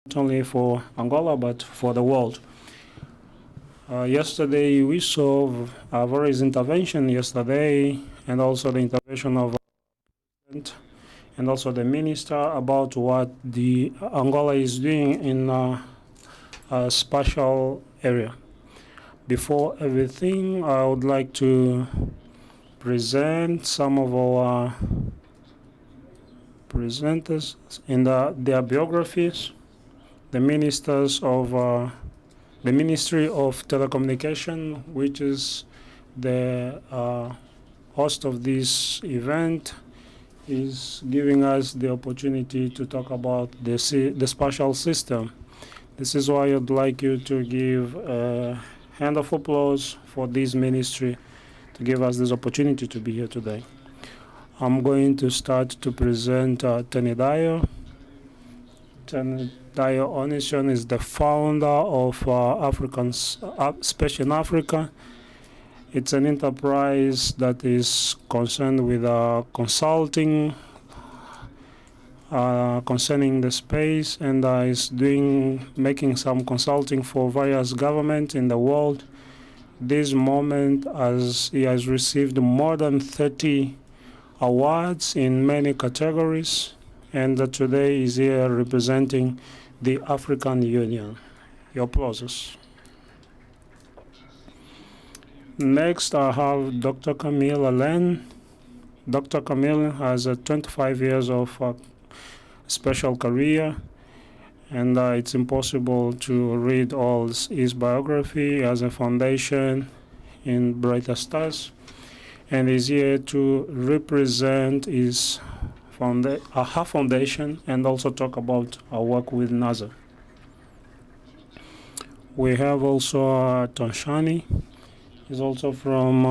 not only for Angola but for the world. Yesterday we saw various intervention yesterday, and also the intervention of and also the minister about what the Angola is doing in a spatial area. Before everything, I would like to present some of our presenters in their biographies. The ministers of the Ministry of Telecommunication, which is the host of this event, is giving us the opportunity to talk about the spatial system. This is why I'd like you to give a hand of applause for this ministry to give us this opportunity to be here today. I'm going to start to present Tenidayo. Tenidayo Onision is the founder of African Space in Africa. It's an enterprise that is concerned with consulting concerning the space, and is making some consulting for various governments in the world. This moment, as he has received more than 30 awards in many categories, and today is here representing the African Union. Your applauses. Next, I have Dr. Camille Alain. Dr. Camille has 25 years of special career, and it's impossible to read all his biography. He has a foundation in Brighter Stars, and is here to represent his foundation and also talk about our work with NASA. We have also Tonshani. He's also from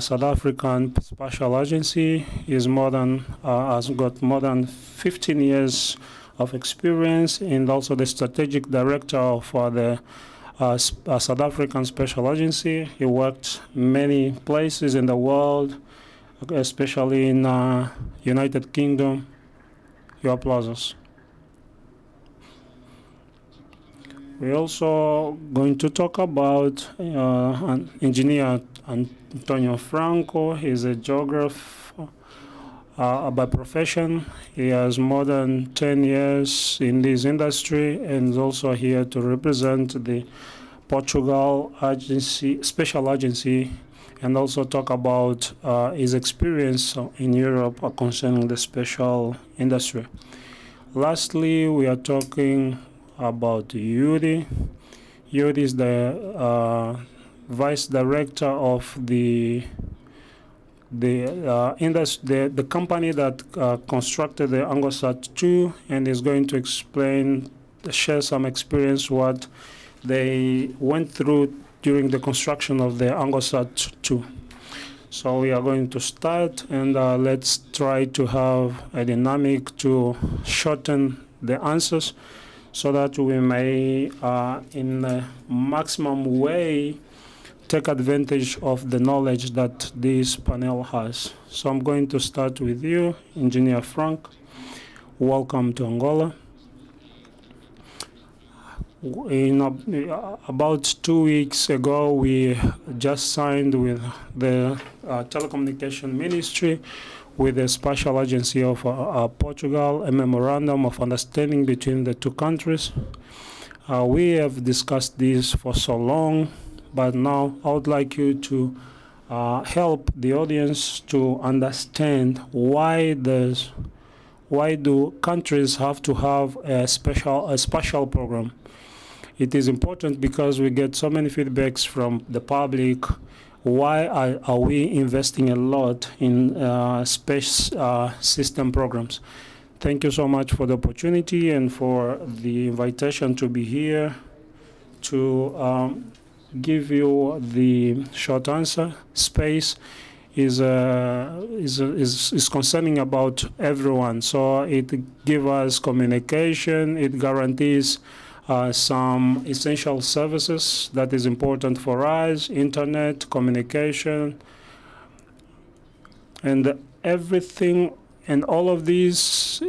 South African Special Agency. He's has got more than 15 years of experience, and also the strategic director of the South African Special Agency. He worked many places in the world, especially in United Kingdom. Your applauses. We're also going to talk about engineer Antonio Franco. He's a geographer by profession. He has more than 10 years in this industry, and is also here to represent the Portugal Special Agency, and also talk about his experience in Europe concerning the special industry. Lastly, we are talking about Yuri. Yuri is the vice director of the company that constructed the Angosat 2, and is going to share some experience what they went through during the construction of the Angosat 2. So we are going to start, and let's try to have a dynamic to shorten the answers, so that we may, in the maximum way, take advantage of the knowledge that this panel has. So I'm going to start with you, Engineer Frank. Welcome to Angola. About 2 weeks ago, we just signed with the Telecommunication Ministry, with the Special Agency of Portugal, a memorandum of understanding between the two countries. We have discussed this for so long, but now I would like you to help the audience to understand why do countries have to have a special program. It is important because we get so many feedbacks from the public. Why are we investing a lot in space system programs? Thank you so much for the opportunity and for the invitation to be here to give you the short answer. Space is concerning about everyone, so it gives us communication. It guarantees some essential services that is important for us: internet, communication, and everything And all of these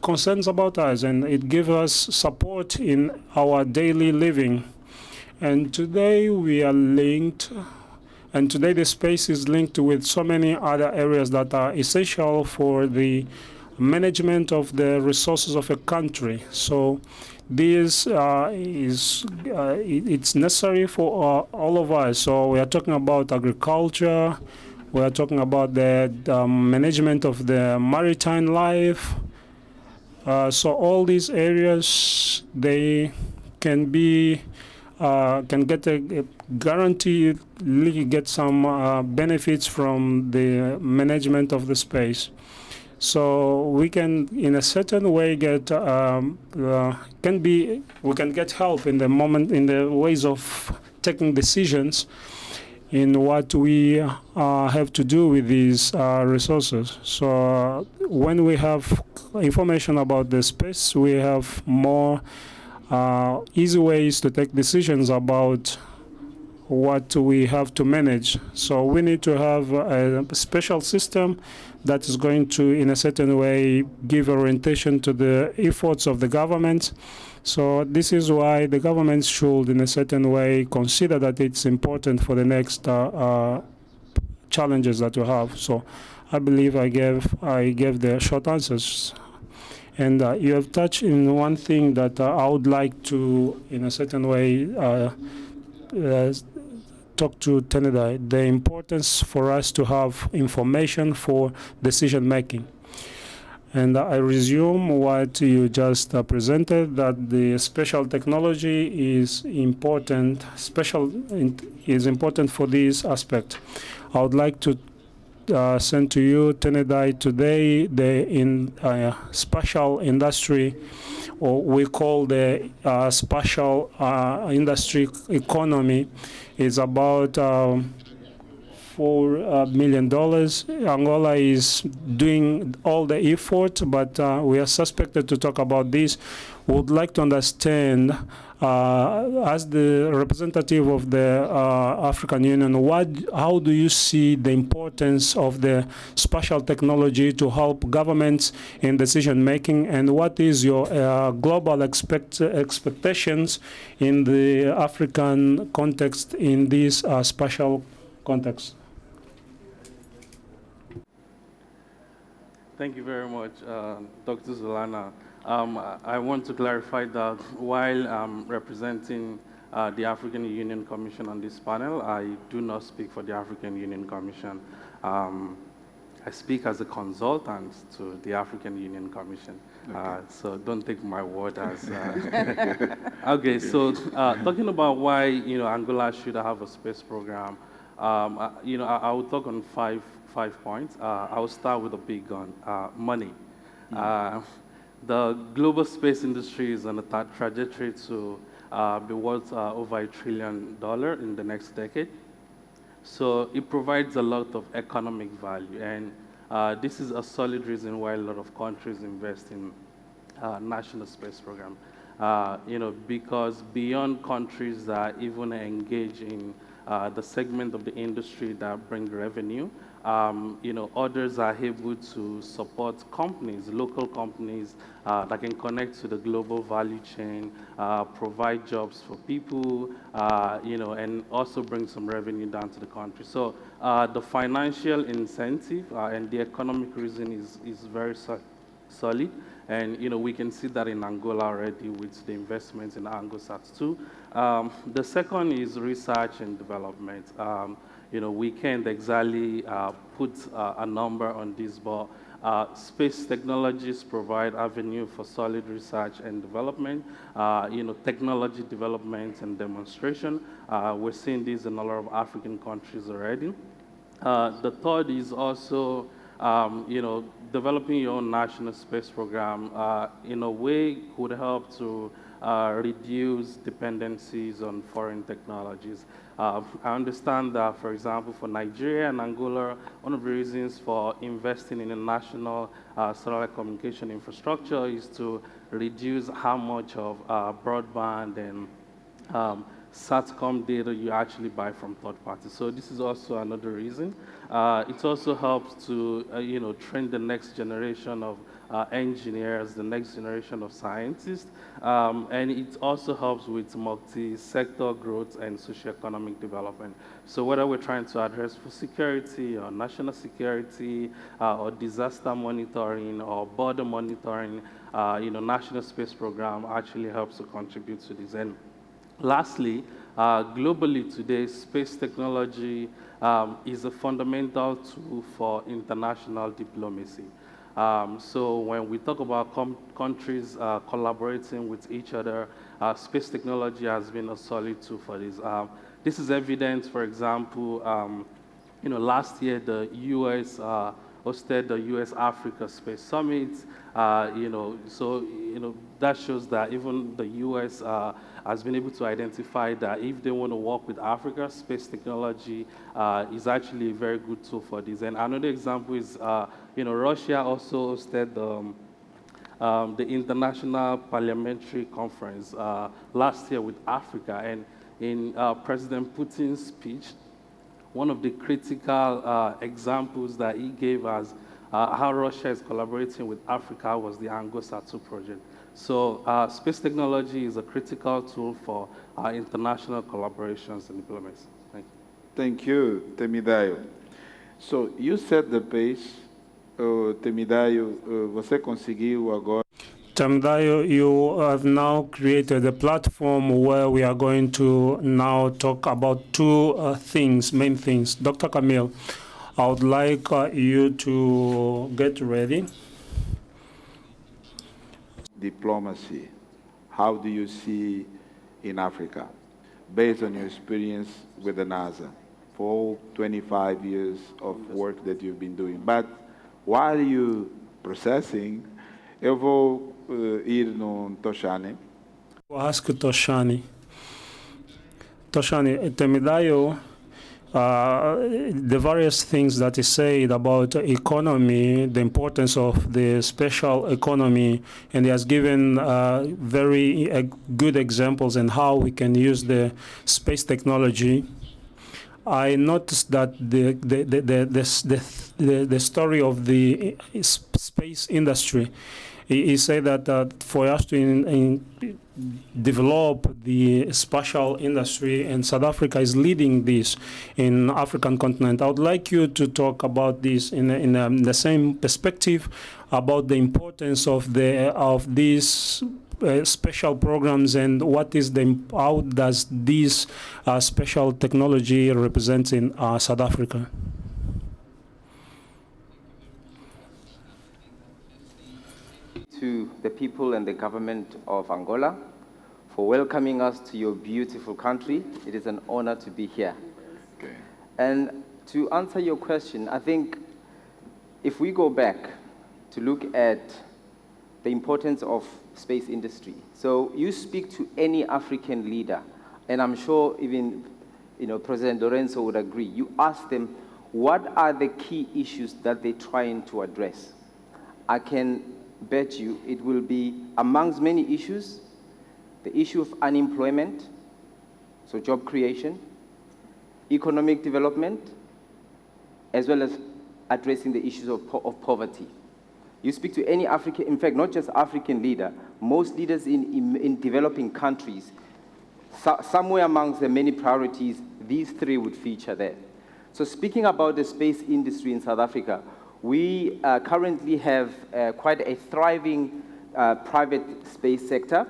concerns about us, and it gives us support in our daily living. And today we are linked, and today the space is linked with so many other areas that are essential for the management of the resources of a country. So this it's necessary for all of us. So we are talking about agriculture, we are talking about the management of the maritime life. So all these areas, they can be can get a guaranteed get some benefits from the management of the space. So we can, in a certain way, get we can get help in the moment, in the ways of taking decisions in what we have to do with these resources. So when we have information about the space, we have more easy ways to take decisions about what we have to manage. So we need to have a special system that is going to, in a certain way, give orientation to the efforts of the government. So this is why the government should, in a certain way, consider that it's important for the next challenges that we have. So I believe I gave the short answers. And you have touched in one thing that I would like to, in a certain way, talk to Tenedai, the importance for us to have information for decision making. And I resume what you just presented, that the special technology is important, is important for this aspect. I would like to send to you, Tenedai, today the spatial industry, or we call the spatial industry economy, is about $4 million. Angola is doing all the effort, but we are suspected to talk about this. We would like to understand, as the representative of the African Union, how do you see the importance of the spatial technology to help governments in decision making, and what is your global expectations in the African context in this spatial context? Thank you very much, Dr. Zulana. I want to clarify that while representing the African Union Commission on this panel, I do not speak for the African Union Commission. I speak as a consultant to the African Union Commission. Okay. So don't take my word as... Okay, so talking about why Angola should have a space program, I will talk on five points. I will start with a big gun, money. The global space industry is on a trajectory to be worth over $1 trillion in the next decade. So it provides a lot of economic value, and this is a solid reason why a lot of countries invest in national space program. Because beyond countries that even engage in the segment of the industry that bring revenue, others are able to support companies, local companies that can connect to the global value chain, provide jobs for people, and also bring some revenue down to the country. So the financial incentive and the economic reason is very solid. And we can see that in Angola already with the investments in AngoSat-2. The second is research and development. We can't exactly put a number on this, but space technologies provide avenue for solid research and development, technology development and demonstration. We're seeing this in a lot of African countries already. The third is also, developing your own national space program in a way could help to reduce dependencies on foreign technologies. I understand that, for example, for Nigeria and Angola, one of the reasons for investing in a national satellite communication infrastructure is to reduce how much of broadband and SATCOM data you actually buy from third parties. So this is also another reason. It also helps to, train the next generation of engineers, the next generation of scientists, and it also helps with multi-sector growth and socioeconomic development. So whether we're trying to address food security or national security or disaster monitoring or border monitoring, National Space Program actually helps to contribute to this. And lastly, globally today, space technology is a fundamental tool for international diplomacy. So when we talk about countries collaborating with each other, space technology has been a solid tool for this. This is evident, for example, last year the U.S. Hosted the U.S. Africa Space Summit. That shows that even the U.S. Has been able to identify that if they want to work with Africa, space technology is actually a very good tool for this. And another example is, Russia also hosted the International Parliamentary Conference last year with Africa. And in President Putin's speech, one of the critical examples that he gave us how Russia is collaborating with Africa was the Angotic 2 project. So space technology is a critical tool for international collaborations and diplomacy. Thank you. Thank you, Temidayo. So you set the pace, Temidayo, você conseguiu agora. Temidayo, you have now created a platform where we are going to now talk about two main things. Dr. Camille, I would like you to get ready. Diplomacy, how do you see in Africa, based on your experience with the NASA, for all 25 years of work that you've been doing? But while you processing, eu vou ir no Toshane. We'll ask Toshane. Toshane, Temidayo, the various things that he said about economy, the importance of the special economy, and he has given very good examples on how we can use the space technology. I noticed that the story of the space industry. He said that for us to develop the spatial industry, and South Africa is leading this in African continent. I would like you to talk about this in the same perspective about the importance of these special programs and how does this special technology represent in South Africa. To the people and the government of Angola for welcoming us to your beautiful country. It is an honor to be here. Okay. And to answer your question, I think if we go back to look at the importance of space industry, so you speak to any African leader, and I'm sure even President Lorenzo would agree, you ask them what are the key issues that they're trying to address. I can bet you it will be amongst many issues, the issue of unemployment, so job creation, economic development, as well as addressing the issues of poverty. You speak to any African, in fact, not just African leader, most leaders in developing countries, somewhere amongst the many priorities, these three would feature there. So speaking about the space industry in South Africa, we currently have quite a thriving private space sector.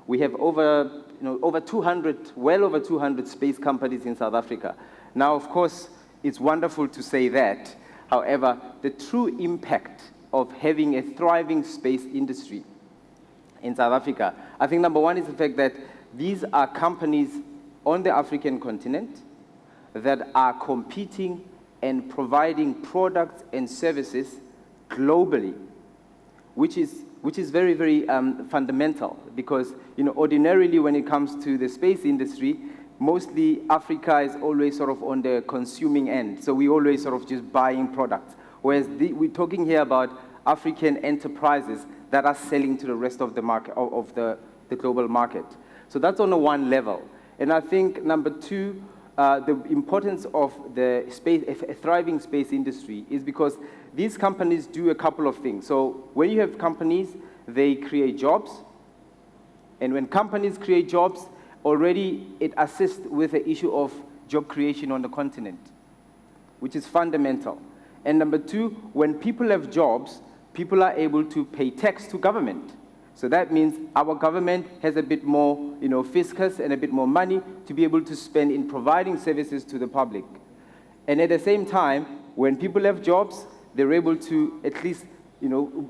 We have over 200, well over 200 space companies in South Africa. Now, of course, it's wonderful to say that. However, the true impact of having a thriving space industry in South Africa, I think number one is the fact that these are companies on the African continent that are competing and providing products and services globally, which is very, very fundamental, because ordinarily when it comes to the space industry, mostly Africa is always sort of on the consuming end, so we always sort of just buying products, whereas we're talking here about African enterprises that are selling to the rest of the market, of the global market. So that's on the one level. And I think number two, the importance of the space, a thriving space industry is because these companies do a couple of things. So when you have companies, they create jobs. And when companies create jobs, already it assists with the issue of job creation on the continent, which is fundamental. And number two, when people have jobs, people are able to pay tax to government. So that means our government has a bit more, fiscus and a bit more money to be able to spend in providing services to the public. And at the same time, when people have jobs, they're able to at least,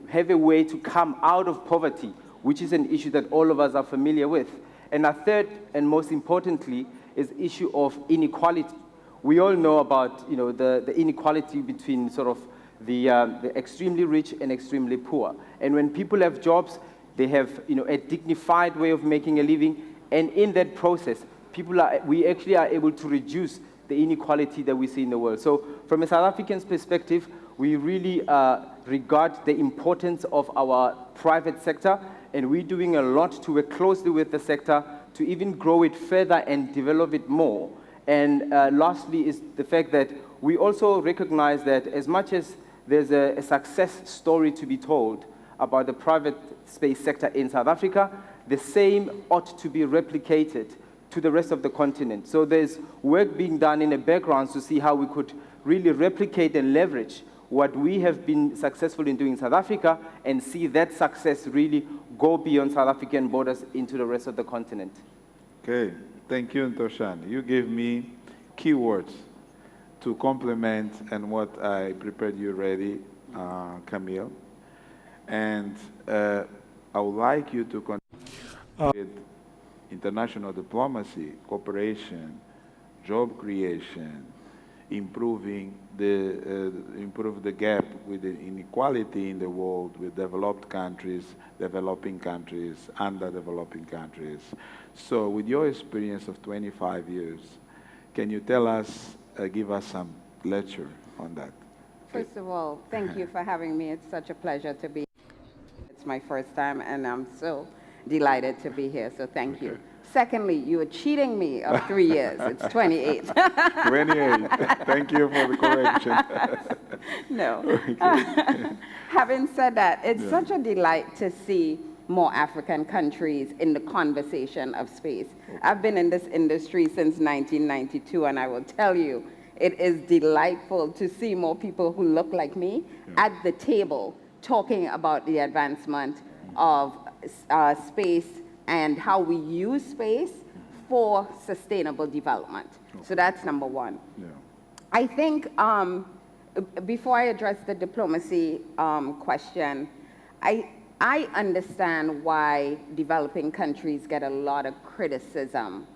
have a way to come out of poverty, which is an issue that all of us are familiar with. And a third, and most importantly, is the issue of inequality. We all know about, the inequality between sort of the extremely rich and extremely poor. And when people have jobs, they have, a dignified way of making a living. And in that process, we actually are able to reduce the inequality that we see in the world. So from a South African's perspective, we really regard the importance of our private sector, and we're doing a lot to work closely with the sector to even grow it further and develop it more. And lastly is the fact that we also recognize that as much as there's a success story to be told about the private space sector in South Africa, the same ought to be replicated to the rest of the continent. So there's work being done in the background to see how we could really replicate and leverage what we have been successful in doing in South Africa and see that success really go beyond South African borders into the rest of the continent. Okay, thank you, Ntoshan. You gave me keywords to complement and what I prepared you already, Camille. And I would like you to continue with international diplomacy, cooperation, job creation, improve the gap with the inequality in the world with developed countries, developing countries, underdeveloping countries. So with your experience of 25 years, can you tell us, give us some lecture on that? First of all, thank you for having me. It's such a pleasure to be here. It's my first time, and I'm so delighted to be here, so thank you. Secondly, you are cheating me of 3 years. It's 28. 28. Thank you for the correction. No. Having said that, it's such a delight to see more African countries in the conversation of space. I've been in this industry since 1992, and I will tell you, it is delightful to see more people who look like me at the table talking about the advancement of space and how we use space for sustainable development. So that's number one. Yeah. I think before I address the diplomacy question, I understand why developing countries get a lot of criticism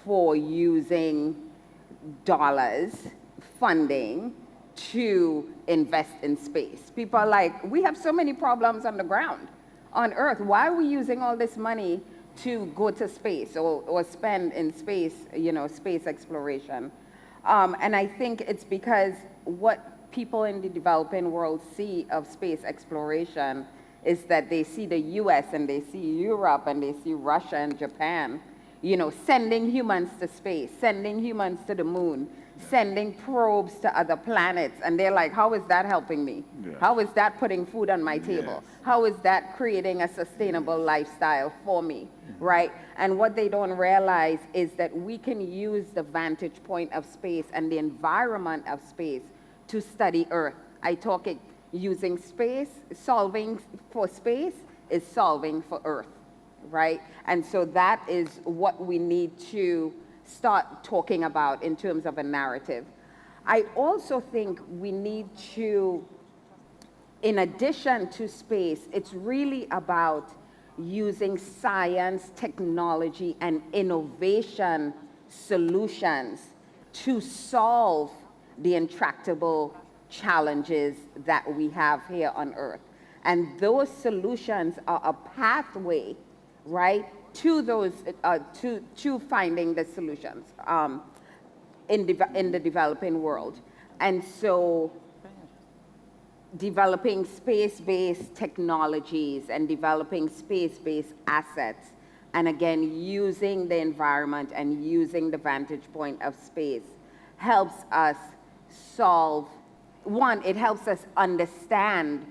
for using dollars, funding, to invest in space. People are like, we have so many problems on the ground, on Earth. Why are we using all this money to go to space or spend in space, space exploration? And I think it's because what people in the developing world see of space exploration is that they see the US and they see Europe and they see Russia and Japan, sending humans to space, sending humans to the moon, sending probes to other planets, and they're like, how is that helping me? Yeah. How is that putting food on my table? Yes. How is that creating a sustainable lifestyle for me, right? And what they don't realize is that we can use the vantage point of space and the environment of space to study Earth. I talk it using space, solving for space is solving for Earth, right? And so that is what we need to start talking about in terms of a narrative. I also think we need to, in addition to space, it's really about using science, technology, and innovation solutions to solve the intractable challenges that we have here on Earth. And those solutions are a pathway, right, to those, to finding the solutions in the developing world. And so developing space-based technologies and developing space-based assets And again, using the environment and using the vantage point of space helps us solve, one, it helps us understand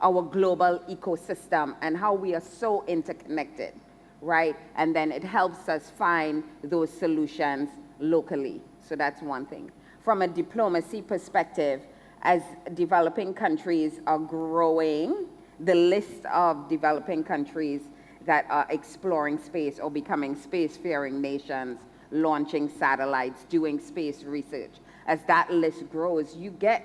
our global ecosystem and how we are so interconnected, right? And then it helps us find those solutions locally. So that's one thing. From a diplomacy perspective, as developing countries are growing, the list of developing countries that are exploring space or becoming spacefaring nations, launching satellites, doing space research, as that list grows, you get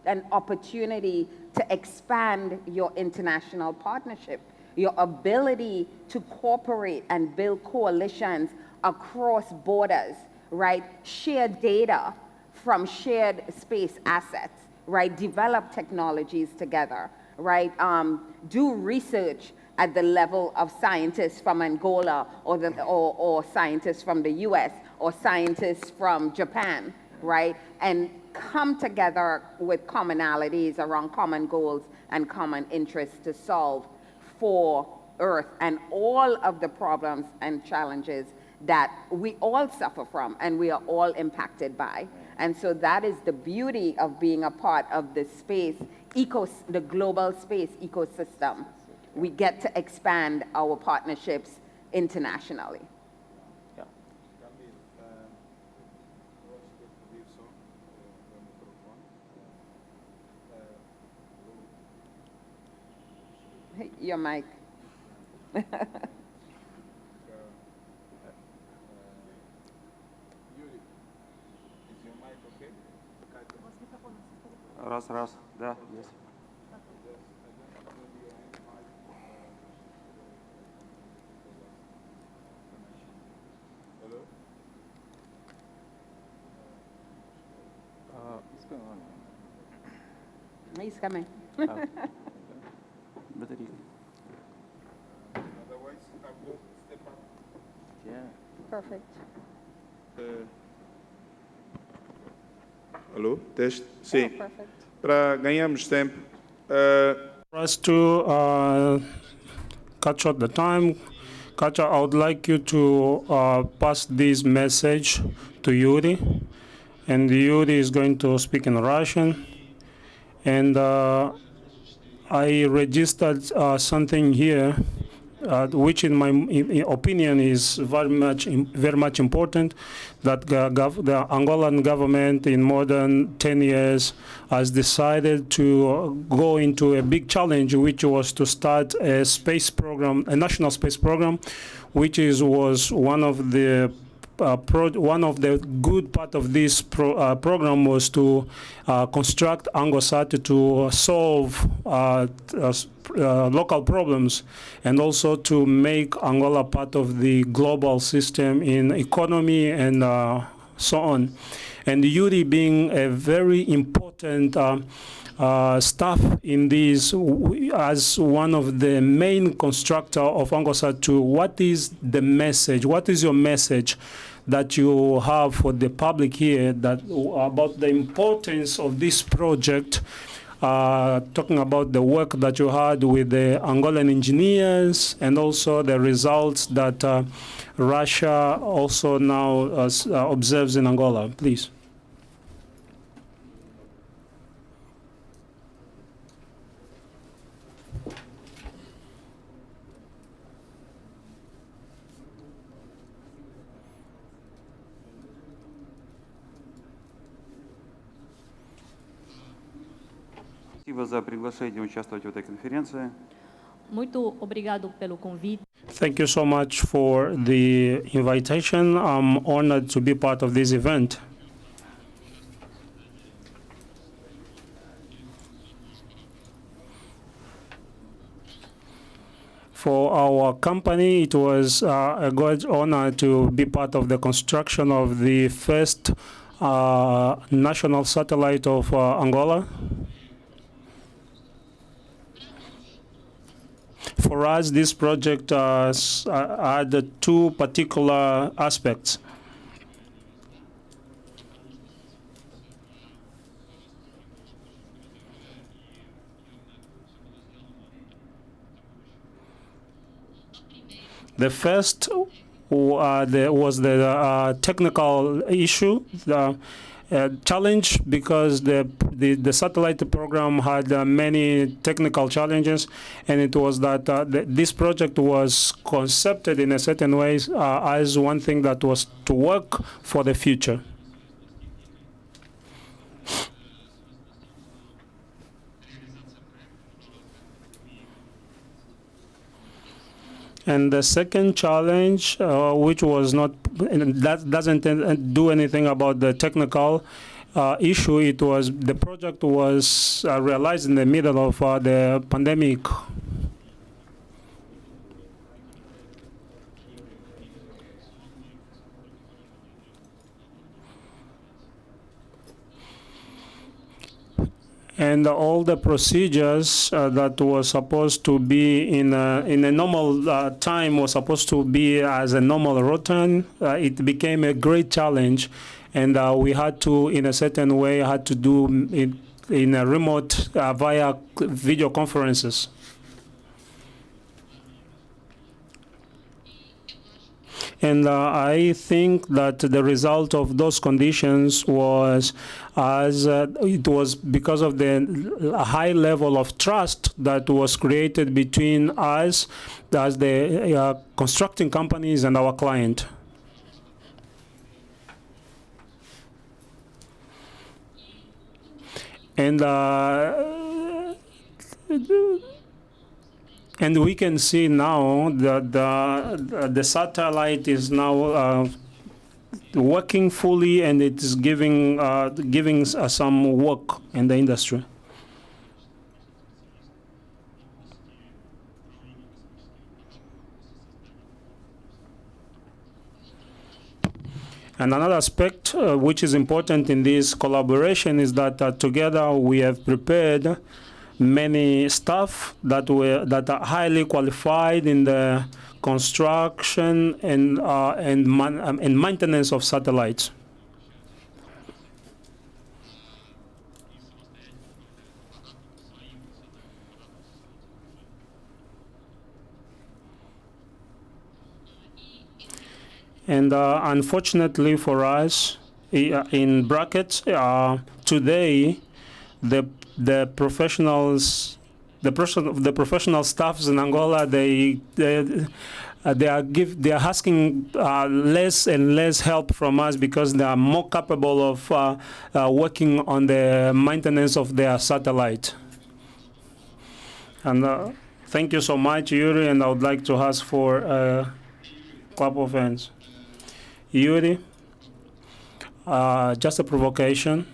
an opportunity to expand your international partnership, your ability to cooperate and build coalitions across borders, right? Share data from shared space assets, right? Develop technologies together, right? Do research at the level of scientists from Angola or scientists from the US or scientists from Japan, right? And come together with commonalities around common goals and common interests to solve for Earth and all of the problems and challenges that we all suffer from and we are all impacted by. And so that is the beauty of being a part of the the global space ecosystem. We get to expand our partnerships internationally. Yeah. Your mic. Раз, раз, да, есть. What's going on? He's coming. Батарейка. Yeah. Perfect. Alô? Teste? Sim. Oh, perfect. Para ganharmos tempo, For us to cut short the time, Katja, I would like you to pass this message to Yuri, and Yuri is going to speak in Russian. And I registered something here, which, in my opinion, is very much important. That the Angolan government, in more than 10 years, has decided to go into a big challenge, which was to start a space program, a national space program, which was one of the good part of this program was to construct Angosat to solve local problems and also to make Angola part of the global system in economy and so on. And Yuri being a very important staff in this as one of the main constructor of Angosat 2, what is the message? What is your message that you have for the public here about the importance of this project, talking about the work that you had with the Angolan engineers and also the results that Russia also now observes in Angola, please. Спасибо за приглашение участвовать в этой конференции. Muito obrigado pelo convite. Thank you so much for the invitation. I'm honored to be part of this event. For our company, it was a great honor to be part of the construction of the first national satellite of Angola. For us, this project had two particular aspects. The first was the technical issue, the challenge, because the satellite program had many technical challenges, and it was that this project was concepted in a certain way as one thing that was to work for the future. And the second challenge, which was not, that doesn't do anything about the technical issue, it was the project was realized in the middle of the pandemic. And all the procedures that were supposed to be in a normal time was supposed to be as a normal routine. It became a great challenge, and we had to, in a certain way, had to do it in a remote via video conferences. And I think that the result of those conditions was it was because of the high level of trust that was created between us as the constructing companies and our client. And we can see now that the satellite is now working fully, and it is giving some work in the industry. And another aspect which is important in this collaboration is that together we have prepared many staff that are highly qualified in the construction and maintenance of satellites. And unfortunately for us, in brackets, today the professional staffs in Angola, they are asking less and less help from us because they are more capable of working on the maintenance of their satellite. And thank you so much, Yuri, and I would like to ask for a clap of hands. Yuri, just a provocation.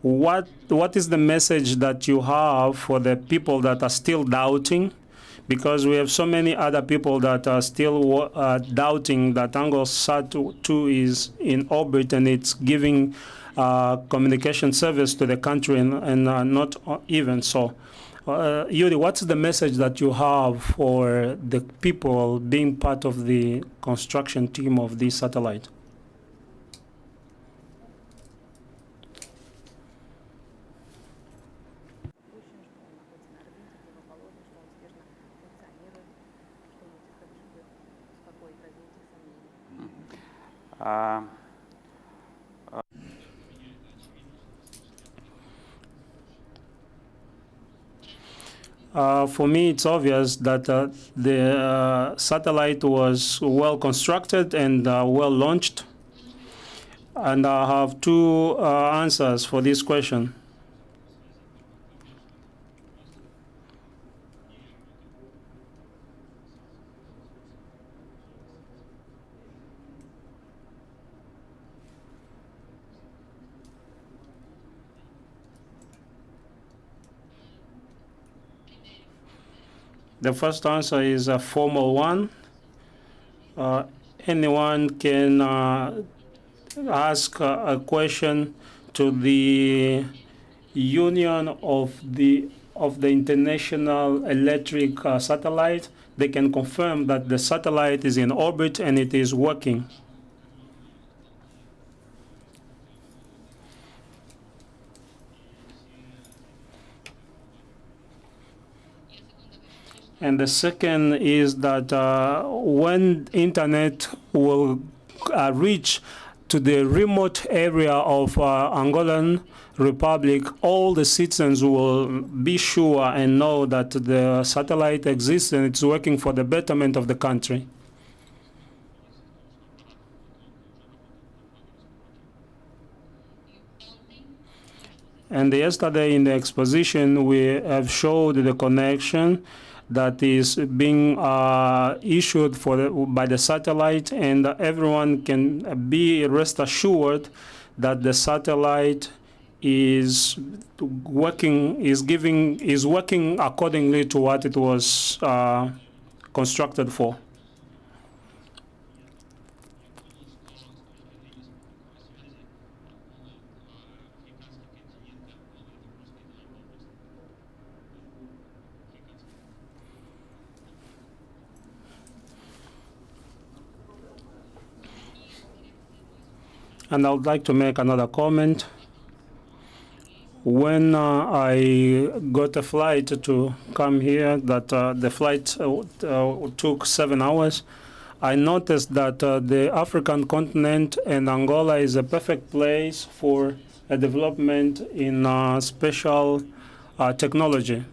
What is the message that you have for the people that are still doubting? Because we have so many other people that are still doubting that Angosat 2 is in orbit and it's giving communication service to the country and not even so. Yuri, what's the message that you have for the people being part of the construction team of this satellite? For me, it's obvious that the satellite was well constructed and well launched. And I have two answers for this question. The first answer is a formal one. Anyone can ask a question to the Union of the International Electric Satellite. They can confirm that the satellite is in orbit and it is working. And the second is that when internet will reach to the remote area of Angolan Republic, all the citizens will be sure and know that the satellite exists and it's working for the betterment of the country. And yesterday in the exposition, we have showed the connection that is being issued by the satellite, and everyone can be rest assured that the satellite is working accordingly to what it was constructed for. And I would like to make another comment. When I got a flight to come here, that the flight took 7 hours, I noticed that the African continent and Angola is a perfect place for a development in special technology.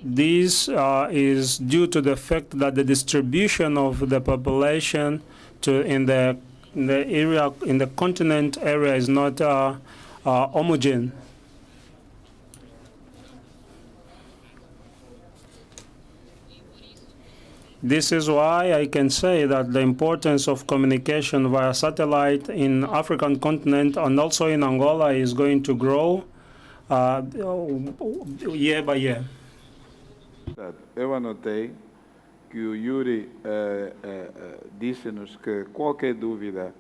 This is due to the fact that the distribution of the population in the area, in the continent area, is not homogeneous. This is why I can say that the importance of communication via satellite in African continent and also in Angola is going to grow year by year. Eu anotei que o Yuri disse-nos que qualquer dúvida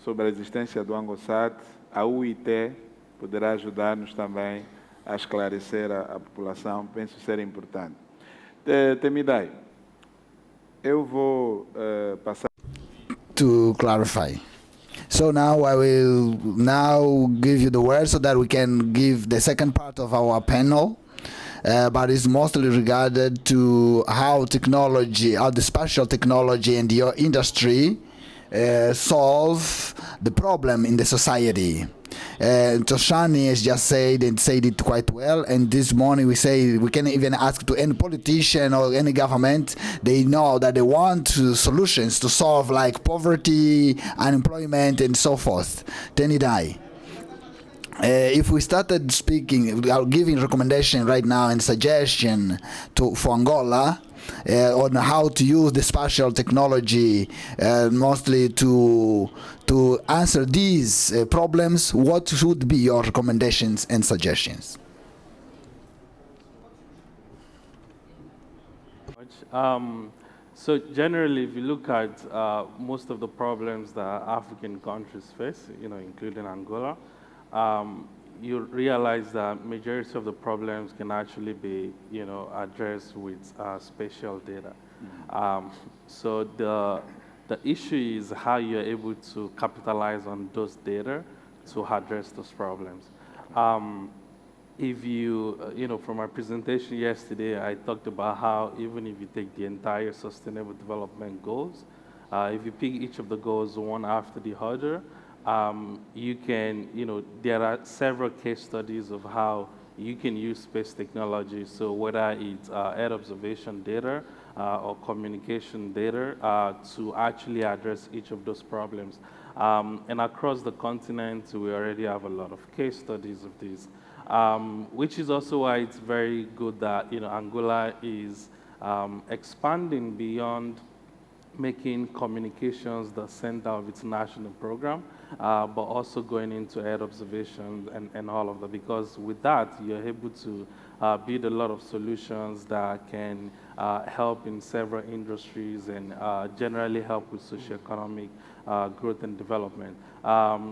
sobre a existência do ANGOSAT, a UIT poderá ajudar-nos também a esclarecer a população. Penso ser importante. Temidai, eu vou passar... To clarify. So now I will give you the word so that we can give the second part of our panel. But it's mostly regarded to how technology, how the spatial technology and your industry solve the problem in the society. Toshani has just said it quite well, and this morning we say we can even ask to any politician or any government. They know that they want solutions to solve like poverty, unemployment, and so forth. Tenidai. If we started speaking, giving recommendation right now and suggestion for Angola on how to use the spatial technology mostly to answer these problems, what should be your recommendations and suggestions? So generally, if you look at most of the problems that African countries face, including Angola, you realize that majority of the problems can actually be, addressed with spatial data. So the issue is how you're able to capitalize on those data to address those problems. If you, from my presentation yesterday, I talked about how even if you take the entire Sustainable Development Goals, if you pick each of the goals one after the other, you can, there are several case studies of how you can use space technology. So whether it's Earth observation data or communication data to actually address each of those problems. And across the continent, we already have a lot of case studies of this, which is also why it's very good that, Angola is expanding beyond making communications the center of its national program, but also going into Earth observation and all of that, because with that, you're able to build a lot of solutions that can help in several industries and generally help with socioeconomic growth and development.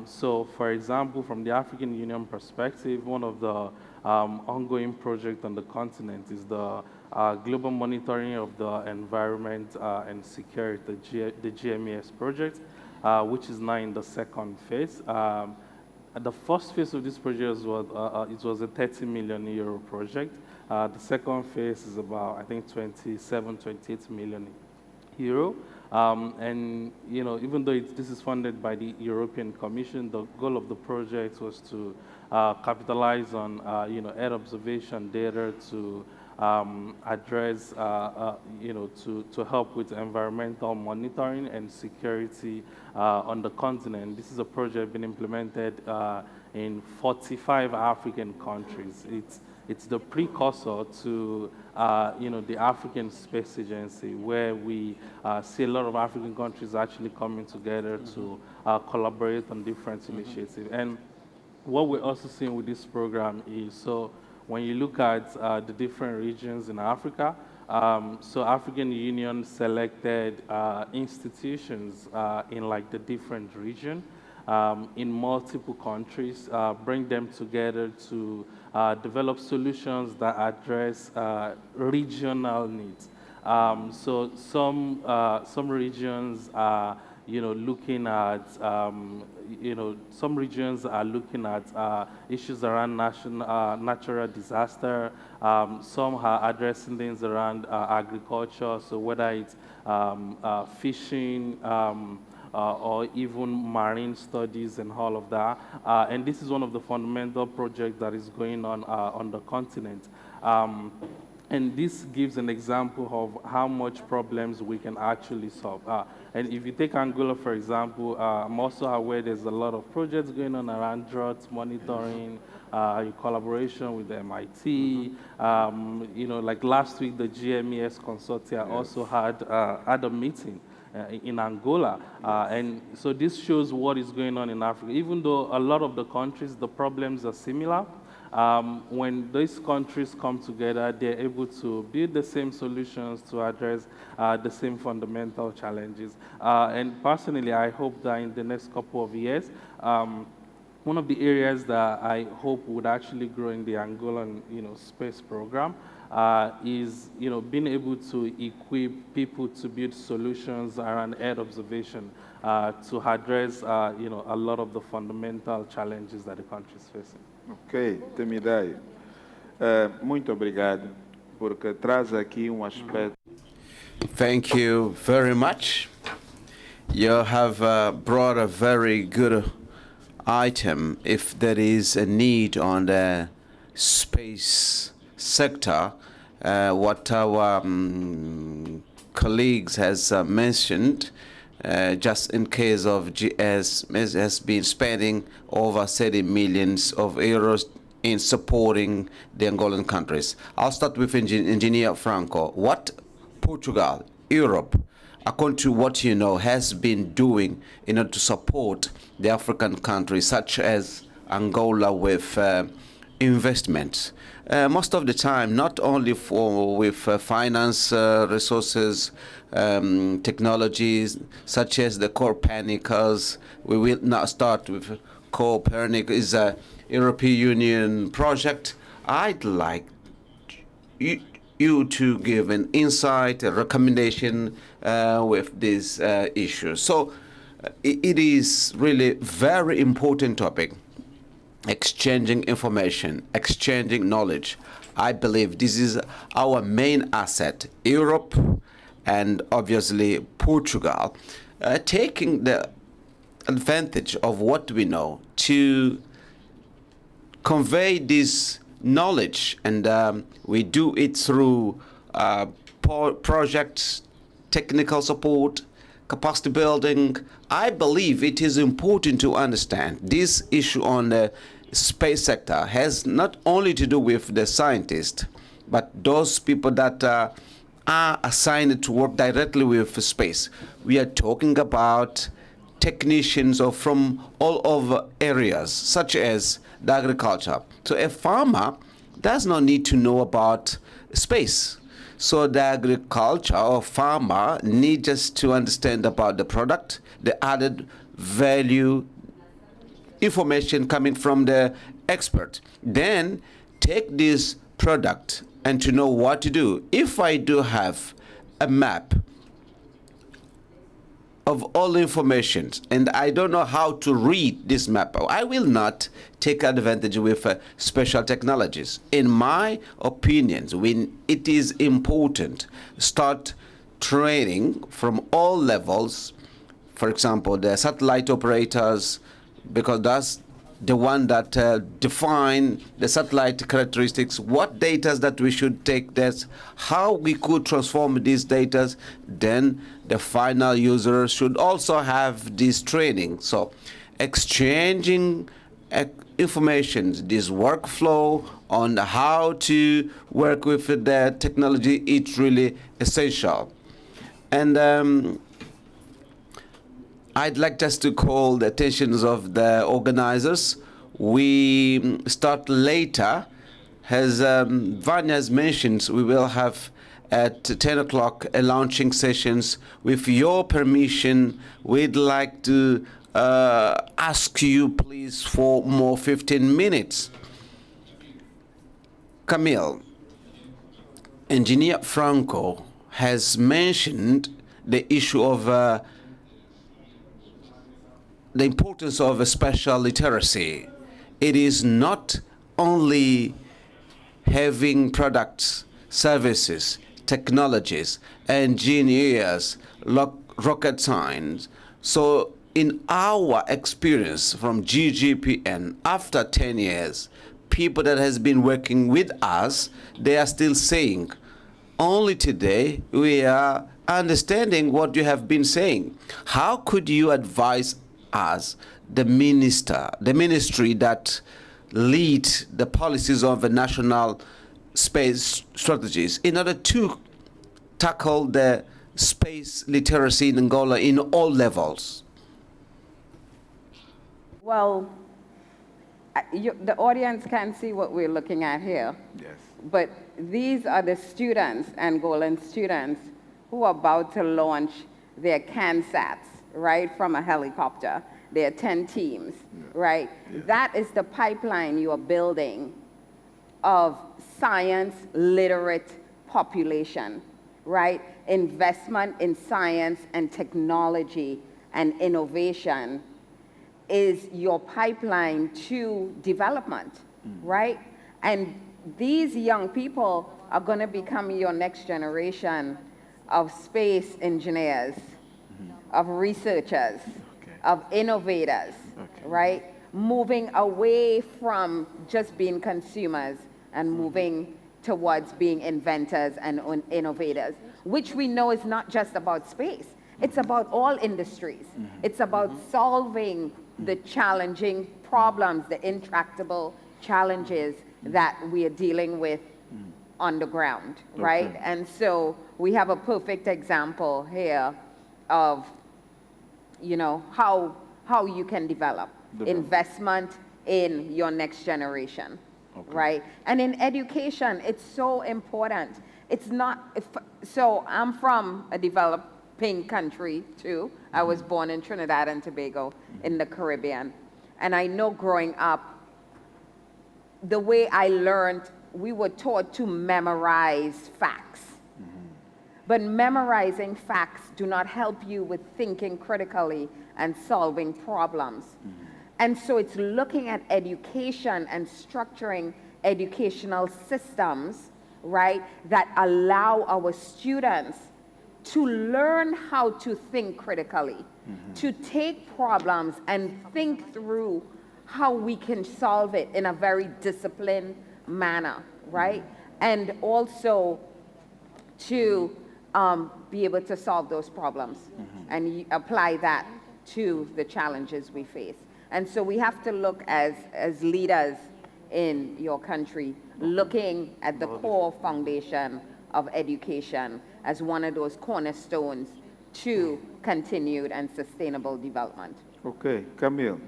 So, for example, from the African Union perspective, one of the ongoing projects on the continent is the global monitoring of the environment and security, the GMES project, which is now in the second phase. the first phase of this project it was a 30 million euro project. The second phase is about, I think, 27, 28 million euro. And even though this is funded by the European Commission, the goal of the project was to capitalize on Earth observation data to address, to help with environmental monitoring and security on the continent. This is a project being implemented in 45 African countries. It's the precursor to, the African Space Agency, where we see a lot of African countries actually coming together to collaborate on different initiatives. And what we're also seeing with this program is, so when you look at the different regions in Africa, so African Union selected institutions in like the different region in multiple countries, bring them together to develop solutions that address regional needs. So some regions are, looking at, some regions are looking at issues around natural disaster. Some are addressing things around agriculture. So whether it's fishing, or even marine studies and all of that. And this is one of the fundamental projects that is going on the continent. And this gives an example of how much problems we can actually solve. And if you take Angola, for example, I'm also aware there's a lot of projects going on around drought monitoring, in collaboration with the MIT. Like last week, the GMES consortia also had a meeting in Angola. And so this shows what is going on in Africa. Even though a lot of the countries, the problems are similar, when these countries come together, they're able to build the same solutions to address the same fundamental challenges. And personally, I hope that in the next couple of years, one of the areas that I hope would actually grow in the Angolan, space program is, being able to equip people to build solutions around Earth observation to address, a lot of the fundamental challenges that the country is facing. Ok, Temidayo. Muito obrigado, porque traz aqui aspecto. Thank you very much. You have brought a very good item. If there is a need on the space sector, what our colleagues has mentioned, just in case of GS has been spending over 30 millions of euros in supporting the Angolan countries. I'll start with Engineer Franco. What Portugal, Europe, according to what you know, has been doing in order to support the African countries, such as Angola, with investments? Most of the time, not only with finance resources, technologies such as the Copernicus. We will now start with Copernicus, is a European Union project. I'd like you to give an insight, a recommendation with this issue. So it is really very important topic. Exchanging information, exchanging knowledge. I believe this is our main asset. Europe and obviously Portugal, taking the advantage of what we know to convey this knowledge, and we do it through projects, technical support, capacity building. I believe it is important to understand this issue on the space sector has not only to do with the scientists, but those people that are assigned to work directly with space. We are talking about technicians from all over areas, such as the agriculture. So a farmer does not need to know about space. So the agriculture or farmer needs just to understand about the product, the added value, information coming from the expert. Then take this product and to know what to do. If I do have a map of all information, and I don't know how to read this map, I will not take advantage with special technologies. In my opinions, when it is important, start training from all levels, for example, the satellite operators, because that's the one that define the satellite characteristics, what data that we should take, this, how we could transform these data, then the final user should also have this training. So exchanging information, this workflow on how to work with the technology, it's really essential. And I'd like just to call the attention of the organizers. We start later. As Vanya has mentioned, we will have at 10 o'clock a launching sessions. With your permission, we'd like to ask you please for more 15 minutes. Camille, Engineer Franco has mentioned the issue of the importance of a special literacy. It is not only having products, services, technologies, engineers, rocket science. So in our experience from GGPN, after 10 years, people that has been working with us, they are still saying, only today we are understanding what you have been saying. How could you advise us, the ministry that lead the policies of the national space strategies, in order to tackle the space literacy in Angola in all levels? Well, the audience can see what we're looking at here. Yes. But these are the students, Angolan students, who are about to launch their CANSATs, right, from a helicopter. There are 10 teams, right? Yeah. That is the pipeline you are building of science literate population, right? Investment in science and technology and innovation is your pipeline to development, right? And these young people are going to become your next generation of space engineers, of researchers, of innovators, right? Moving away from just being consumers and moving towards being inventors and innovators, which we know is not just about space. It's about all industries. It's about solving the challenging problems, the intractable challenges that we are dealing with on the ground, right? And so we have a perfect example here of, you know, how you can develop investment in your next generation, right? And in education, it's so important. It's not, so I'm from a developing country too. I was born in Trinidad and Tobago in the Caribbean. And I know growing up, the way I learned, we were taught to memorize facts. But memorizing facts do not help you with thinking critically and solving problems. And so it's looking at education and structuring educational systems, right, that allow our students to learn how to think critically, to take problems and think through how we can solve it in a very disciplined manner, right? And also to be able to solve those problems and apply that to the challenges we face. And so we have to look as leaders in your country, looking at the core foundation of education as one of those cornerstones to continued and sustainable development. Ok, Camille,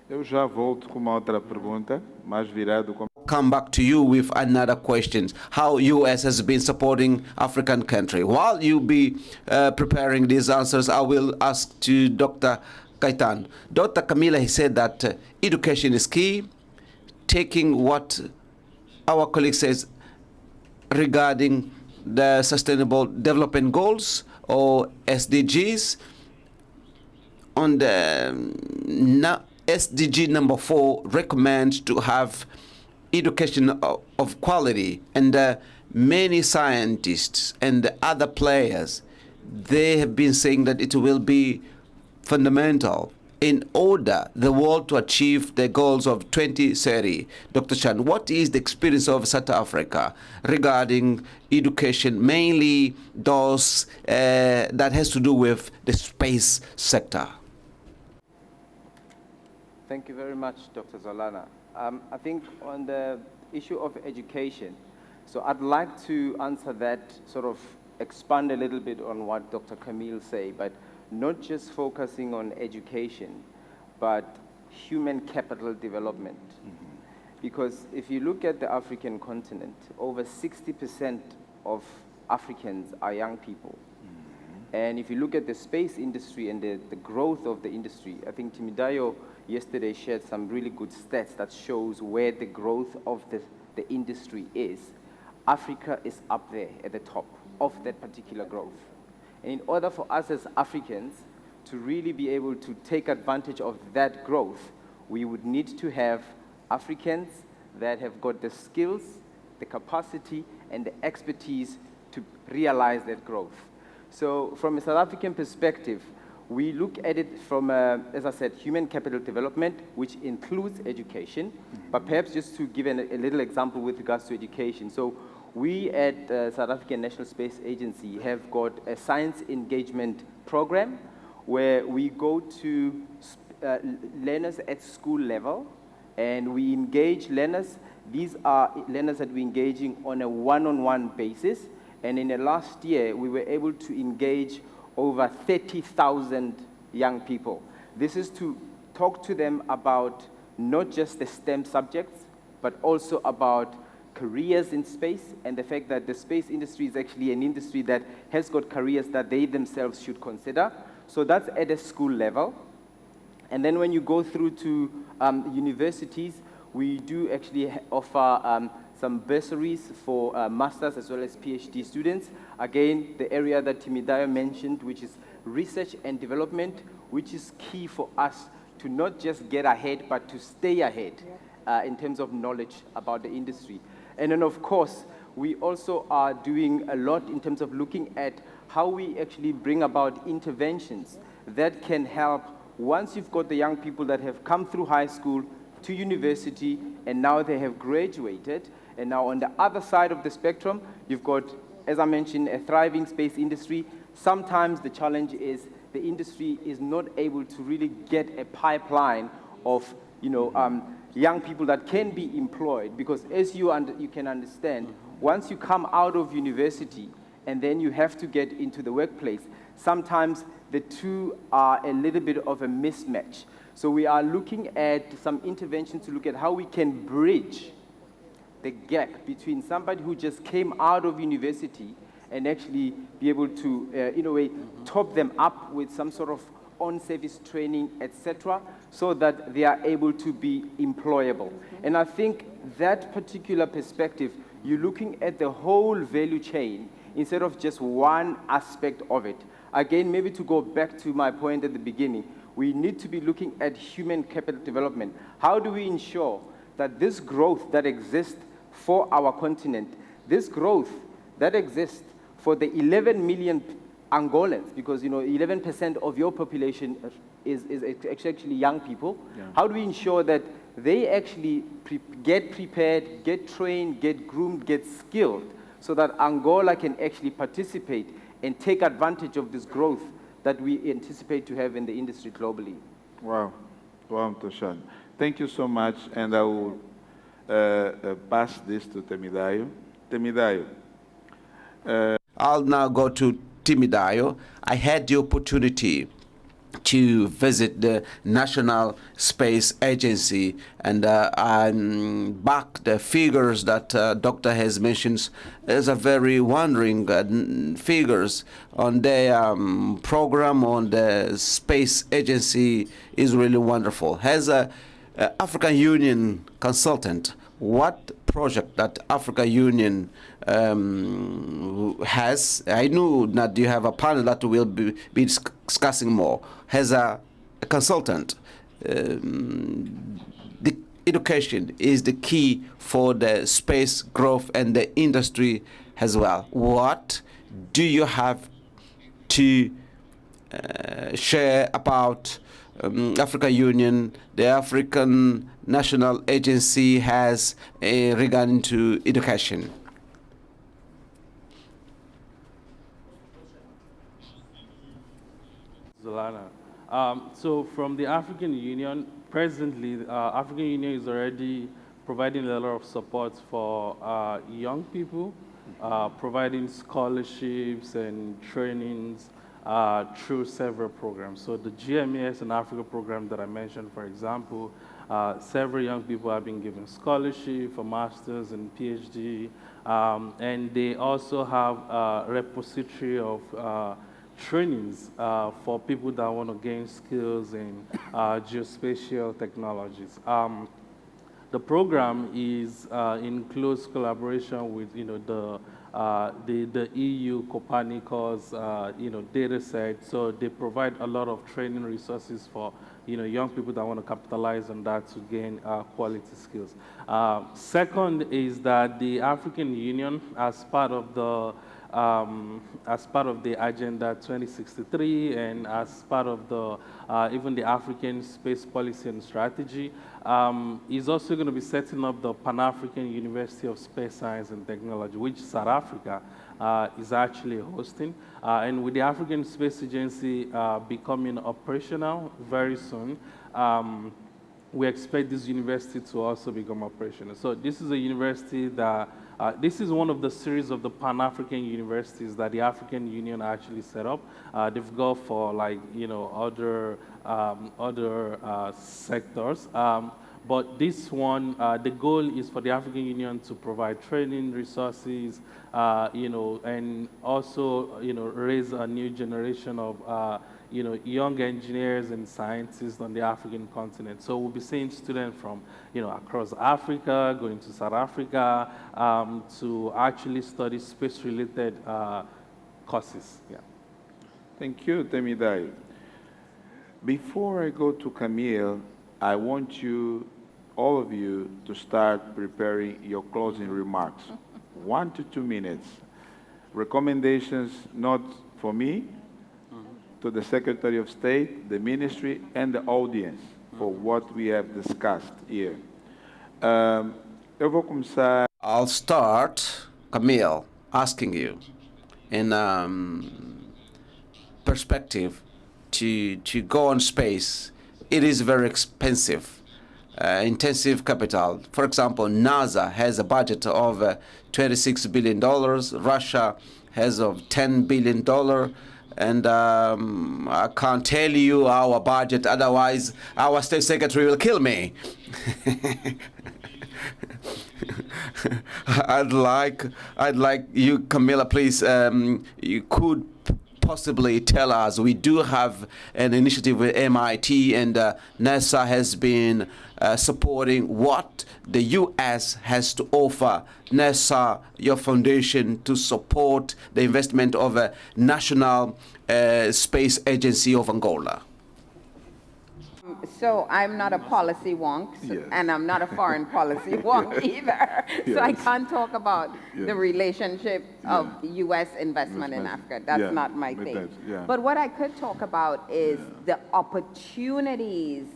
eu já volto com uma outra pergunta, mais virado com... Come back to you with another question. How US has been supporting African country. While you be preparing these answers, I will ask to Dr. Kaitan. Dr. Camila, he said that education is key. Taking what our colleague says regarding the Sustainable Development Goals or SDGs, on the SDG number 4 recommends to have education of quality, and many scientists and other players, they have been saying that it will be fundamental in order the world to achieve the goals of 2030. Dr. Chan, what is the experience of South Africa regarding education, mainly those that has to do with the space sector? Thank you very much, Dr. Zolana. I think on the issue of education, so I'd like to answer that, sort of expand a little bit on what Dr. Camille said, but not just focusing on education, but human capital development. Because if you look at the African continent, over 60% of Africans are young people. And if you look at the space industry and the growth of the industry, I think Timidayo yesterday shared some really good stats that shows where the growth of the industry is. Africa is up there at the top of that particular growth. And in order for us as Africans to really be able to take advantage of that growth, we would need to have Africans that have got the skills, the capacity, and the expertise to realize that growth. So from a South African perspective, we look at it from, as I said, human capital development, which includes education. But perhaps just to give a little example with regards to education. So we at South African National Space Agency have got a science engagement program where we go to learners at school level, and we engage learners. These are learners that we're engaging on a one-on-one basis. And in the last year, we were able to engage over 30,000 young people. This is to talk to them about not just the STEM subjects, but also about careers in space, and the fact that the space industry is actually an industry that has got careers that they themselves should consider. So that's at a school level. And then when you go through to universities, we do actually offer some bursaries for masters as well as PhD students. Again, the area that Timidayo mentioned, which is research and development, which is key for us to not just get ahead, but to stay ahead in terms of knowledge about the industry. And then, of course, we also are doing a lot in terms of looking at how we actually bring about interventions that can help once you've got the young people that have come through high school to university, and now they have graduated. And now on the other side of the spectrum, you've got, as I mentioned, a thriving space industry. Sometimes the challenge is the industry is not able to really get a pipeline of, young people that can be employed, because as you can understand, once you come out of university and then you have to get into the workplace, sometimes the two are a little bit of a mismatch. So we are looking at some interventions to look at how we can bridge the gap between somebody who just came out of university and actually be able to, in a way, top them up with some sort of on-service training, etc., so that they are able to be employable. And I think that particular perspective, you're looking at the whole value chain instead of just one aspect of it. Again, maybe to go back to my point at the beginning, we need to be looking at human capital development. How do we ensure that this growth that exists for our continent, this growth that exists for the 11 million Angolans, because 11% of your population is actually young people. Yeah. How do we ensure that they actually get prepared, get trained, get groomed, get skilled, so that Angola can actually participate and take advantage of this growth that we anticipate to have in the industry globally? Wow, Toshan. Thank you so much, and I will pass this to Temidayo. Temidayo. I'll now go to Timidayo. I had the opportunity to visit the National Space Agency, and I'm back the figures that Doctor has mentioned is a very wondering figures on the program on the Space Agency is really wonderful. As a African Union consultant, what project that Africa Union has, I know that you have a panel that will be discussing more, has a consultant, the education is the key for the space growth and the industry as well. What do you have to share about African Union, the African National Agency has regarding to education? Zolana. So from the African Union, presently, African Union is already providing a lot of support for young people, providing scholarships and trainings through several programs. So the GMES and Africa program that I mentioned, for example, several young people have been given scholarship for masters and PhD, and they also have a repository of trainings for people that want to gain skills in geospatial technologies. The program is in close collaboration with, the EU Copernicus, data set. So they provide a lot of training resources for, young people that want to capitalize on that to gain quality skills. Second is that the African Union, as part of the Agenda 2063 and as part of the even the African Space Policy and Strategy, is also going to be setting up the Pan-African University of Space Science and Technology, which South Africa is actually hosting. And with the African Space Agency becoming operational very soon, we expect this university to also become operational. So this is a university that, this is one of the series of the Pan-African universities that the African Union actually set up. They've got for other sectors. But this one, the goal is for the African Union to provide training resources, and also, raise a new generation of, young engineers and scientists on the African continent. So we'll be seeing students from, across Africa, going to South Africa, to actually study space-related courses. Yeah. Thank you, Temidai. Before I go to Camille, I want you, all of you, to start preparing your closing remarks. 1 to 2 minutes. Recommendations not for me, to the Secretary of State, the Ministry, and the audience for what we have discussed here. Eu vou começar. I'll start, Camille, asking you in perspective to go on space. It is very expensive, intensive capital. For example, NASA has a budget of $26 billion. Russia has of $10 billion. And I can't tell you our budget, otherwise our state secretary will kill me. I'd like you, Camilla, please, you could possibly tell us. We do have an initiative with MIT, and NASA has been supporting what the U.S. has to offer. NASA, your foundation, to support the investment of a national space agency of Angola. So I'm not a policy wonk, Yes. and I'm not a foreign policy wonk either. So I can't talk about the relationship of U.S. investment in Africa. That's not my thing. But what I could talk about is the opportunities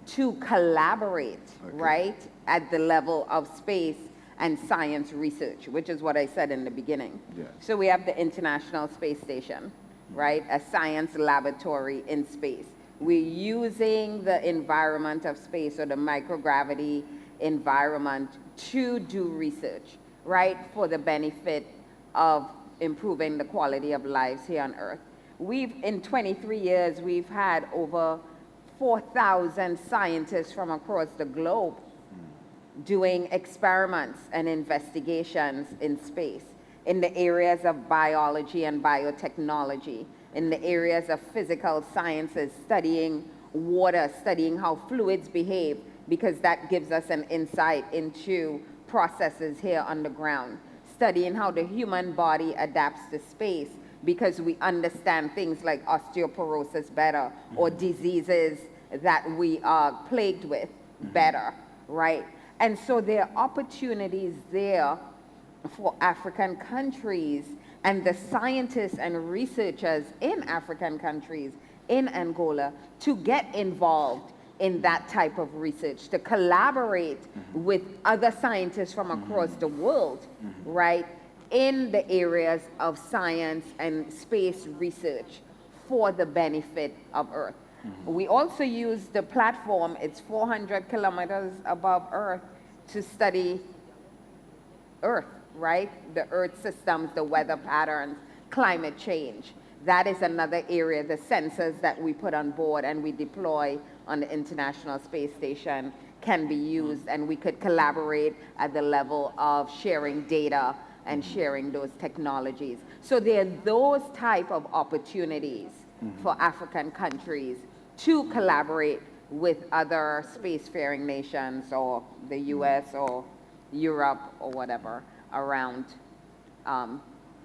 to collaborate, right, at the level of space and science research, which is what I said in the beginning. So we have the International Space Station, right, a science laboratory in space. We're using the environment of space, or the microgravity environment, to do research, right, for the benefit of improving the quality of lives here on Earth. In 23 years, we've had over 4,000 scientists from across the globe doing experiments and investigations in space, in the areas of biology and biotechnology, in the areas of physical sciences, studying water, studying how fluids behave, because that gives us an insight into processes here underground, studying how the human body adapts to space because we understand things like osteoporosis better or diseases that we are plagued with better, right? And so there are opportunities there for African countries and the scientists and researchers in African countries, in Angola, to get involved in that type of research, to collaborate with other scientists from across the world, right, in the areas of science and space research for the benefit of Earth. We also use the platform, it's 400 kilometers above Earth, to study Earth, right? The Earth systems, the weather patterns, climate change. That is another area, the sensors that we put on board and we deploy on the International Space Station can be used, and we could collaborate at the level of sharing data and sharing those technologies. So there are those type of opportunities for African countries to collaborate with other spacefaring nations or the US or Europe or whatever around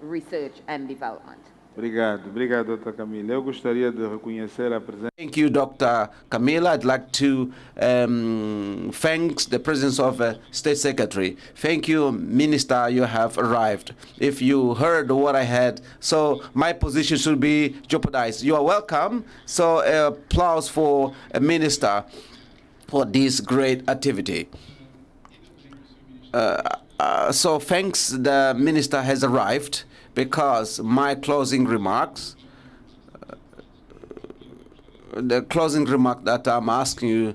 research and development. Obrigado, Dr. Camila. Eu gostaria de reconhecer a presença. Thank you, Dr. Camila. I'd like to thank the presence of State Secretary. Thank you, Minister, you have arrived. If you heard what I had, so my position should be jeopardized. You are welcome. So applause for a minister for this great activity. So thanks, the minister has arrived, because my closing remarks, the closing remark that I'm asking you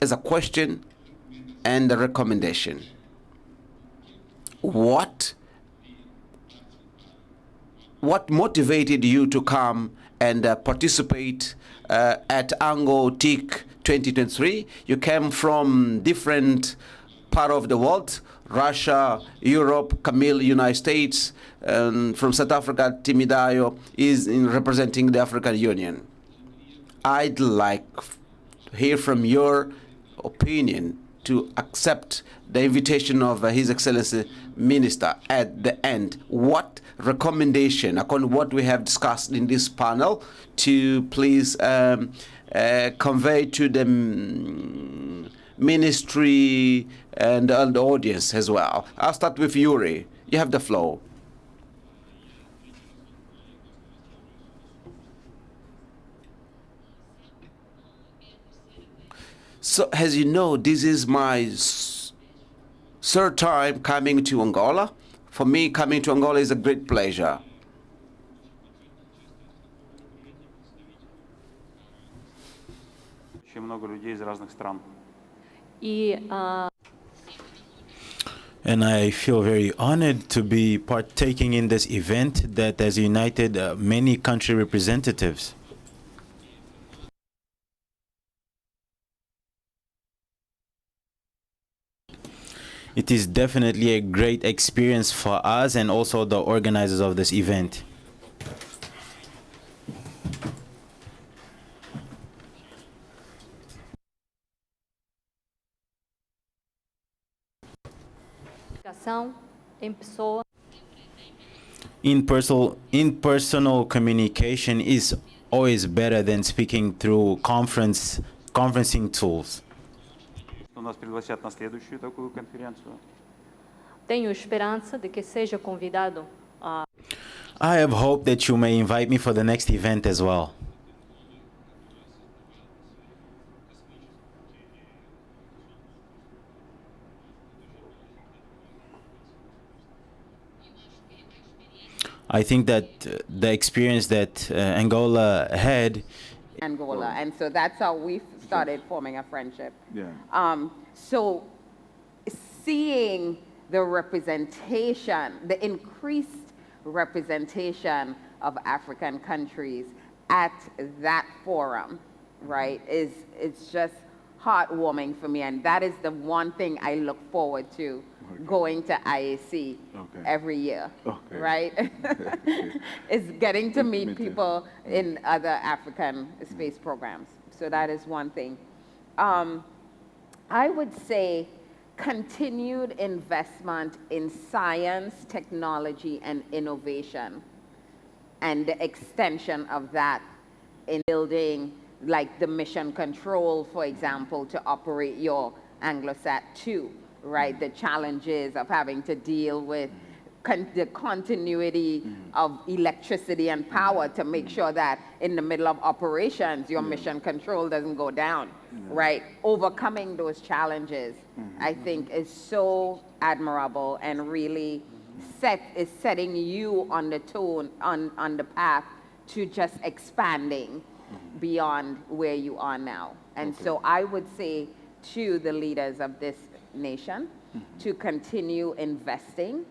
is a question and a recommendation. What motivated you to come and participate at Angotic 2023? You came from different part of the world, Russia, Europe, Camille, United States, from South Africa, Timidayo is representing the African Union. I'd like to hear from your opinion to accept the invitation of His Excellency Minister at the end. What recommendation, according to what we have discussed in this panel, to please convey to the ministry and the audience as well. I'll start with Yuri. You have the floor. So, as you know, this is my third time coming to Angola. For me, coming to Angola is a great pleasure. Очень много людей из разных стран. And I feel very honored to be partaking in this event that has united many country representatives. It is definitely a great experience for us and also the organizers of this event. In-personal communication is always better than speaking through conferencing tools. Нас пригласят на следующую такую конференцию. Tenho esperança de que seja convidado a. I have hope that you may invite me for the next event as well. I think that the experience that Angola had. Angola, and so that's how we started forming a friendship. Yeah. So seeing the representation, the increased representation of African countries at that forum, right, it's just heartwarming for me, and that is the one thing I look forward to going to IAC every year, right? Is getting to meet people in other African space programs. So that is one thing. I would say continued investment in science, technology, and innovation, and the extension of that in building like the mission control, for example, to operate your Anglosat 2, right? The challenges of having to deal with the continuity of electricity and power to make sure that in the middle of operations, your mission control doesn't go down, right? Overcoming those challenges, I think, is so admirable and really is setting you on the tone, on the path to just expanding beyond where you are now. And so I would say to the leaders of this nation to continue investing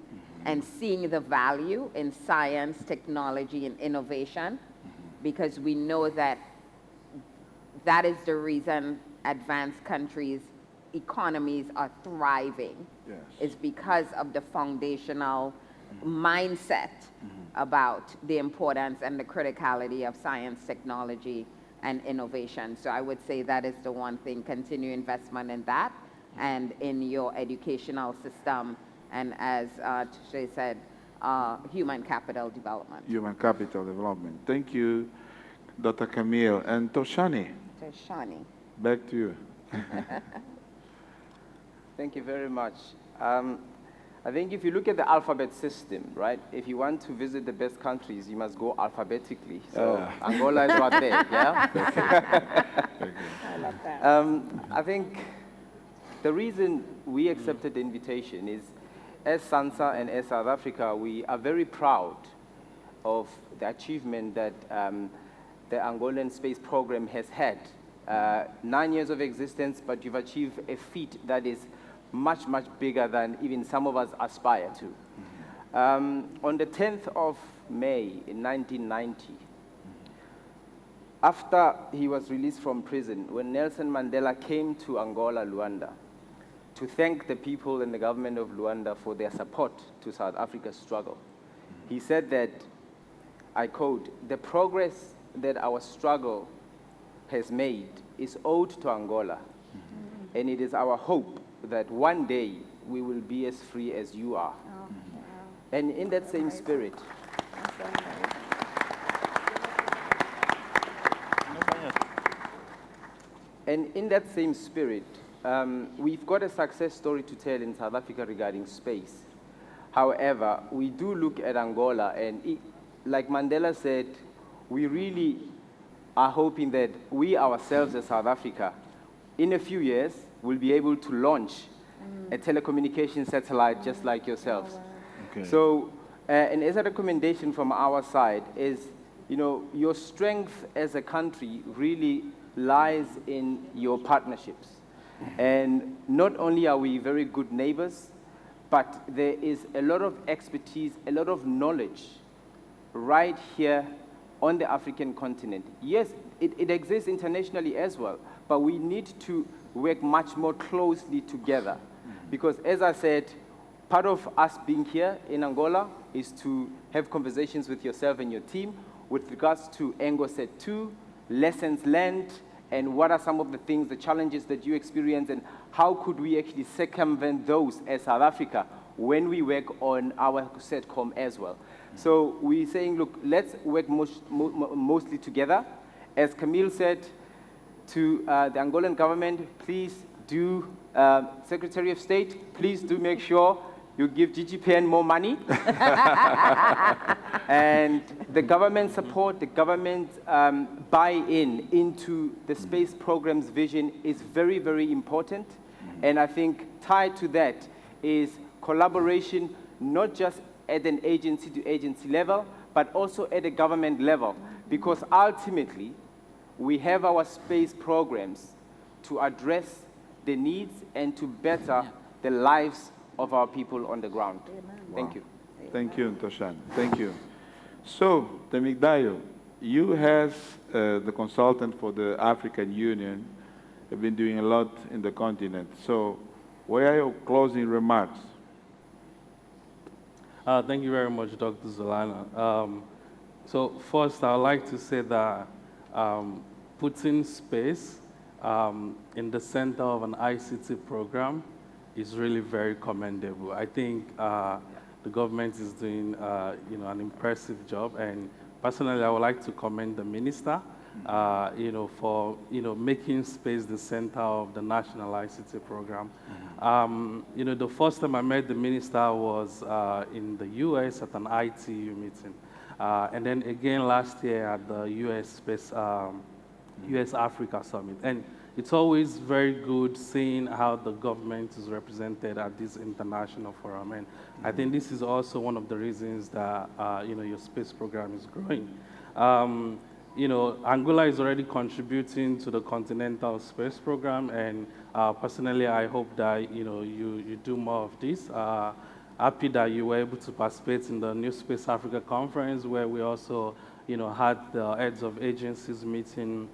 and seeing the value in science, technology, and innovation, because we know that that is the reason advanced countries' economies are thriving. Yes. Is because of the foundational mindset about the importance and the criticality of science, technology, and innovation. So I would say that is the one thing, continue investment in that and in your educational system, and as Tishay said, human capital development. Human capital development. Thank you, Dr. Camille. And Toshani, Toshani. back to you. Thank you very much. I think if you look at the alphabet system, right, if you want to visit the best countries, you must go alphabetically. So Angola is right there, yeah? I love that. I think the reason we accepted the invitation is, as SANSA and as South Africa, we are very proud of the achievement that the Angolan space program has had. 9 years of existence, but you've achieved a feat that is much, much bigger than even some of us aspire to. On the 10th of May in 1990, after he was released from prison, when Nelson Mandela came to Angola, Luanda, to thank the people and the government of Luanda for their support to South Africa's struggle, he said that, I quote, "The progress that our struggle has made is owed to Angola, and it is our hope that one day we will be as free as you are." And in that same spirit, we've got a success story to tell in South Africa regarding space. However, we do look at Angola, and like Mandela said, we really are hoping that we ourselves as South Africa, in a few years, will be able to launch a telecommunication satellite just like yourselves. Okay. So, and as a recommendation from our side is, you know, your strength as a country really lies in your partnerships. And not only are we very good neighbors, but there is a lot of expertise, a lot of knowledge right here on the African continent. Yes, it exists internationally as well, but we need to work much more closely together. Because as I said, part of us being here in Angola is to have conversations with yourself and your team with regards to Angosat 2, lessons learned, and what are some of the things, the challenges that you experience, and how could we actually circumvent those as South Africa when we work on our SATCOM as well. So we're saying, look, let's work mostly together. As Camille said to the Angolan government, please do, Secretary of State, please do make sure you give GGPN more money. And the government support, the government buy-in into the space program's vision is very, very important. And I think tied to that is collaboration, not just at an agency-to-agency level, but also at a government level. Because ultimately, we have our space programs to address the needs and to better the lives of our people on the ground. Thank you. Thank you, Toshan. Thank you. So, Temigdayo, you as the consultant for the African Union have been doing a lot in the continent. So, what are your closing remarks? Thank you very much, Dr. Zolana. So first, I would like to say that putting space in the center of an ICT program is really very commendable. I think the government is doing an impressive job, and personally, I would like to commend the minister, for making space the center of the National ICT program. The first time I met the minister was in the U.S. at an ITU meeting, and then again last year at the U.S. Africa Summit. And it's always very good seeing how the government is represented at this international forum. And I think this is also one of the reasons that your space program is growing. Angola is already contributing to the continental space program, and personally, I hope that you do more of this. Happy that you were able to participate in the New Space Africa conference, where we also had the heads of agencies meeting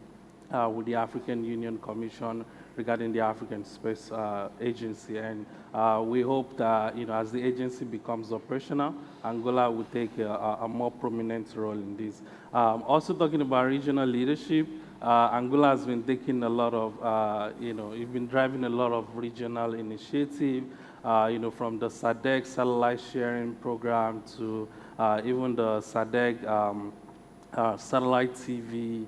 with the African Union Commission regarding the African Space Agency. And we hope that, as the agency becomes operational, Angola will take a more prominent role in this. Also talking about regional leadership, Angola has been taking a lot of, you've been driving a lot of regional initiative, from the SADC satellite sharing program to even the SADC satellite TV,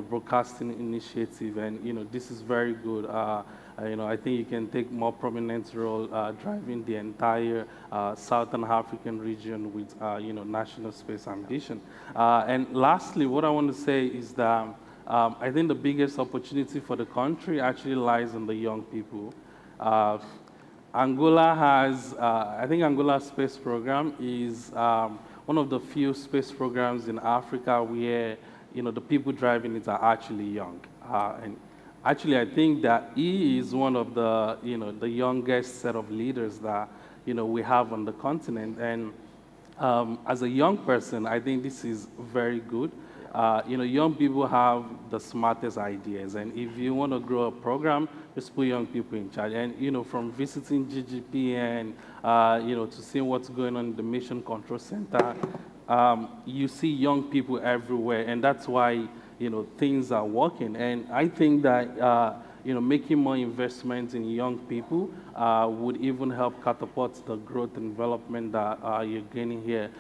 broadcasting initiative, and this is very good. I think you can take more prominent role driving the entire Southern African region with national space ambition. And lastly, what I want to say is that I think the biggest opportunity for the country actually lies in the young people. Angola has, I think Angola's space program is one of the few space programs in Africa where the people driving it are actually young. And actually, I think that he is one of the, the youngest set of leaders that, we have on the continent. And as a young person, I think this is very good. Young people have the smartest ideas. And if you want to grow a program, just put young people in charge. And, from visiting GGP and, to seeing what's going on in the Mission Control Center, you see young people everywhere, and that's why things are working. And I think that making more investments in young people would even help catapult the growth and development that you're gaining here.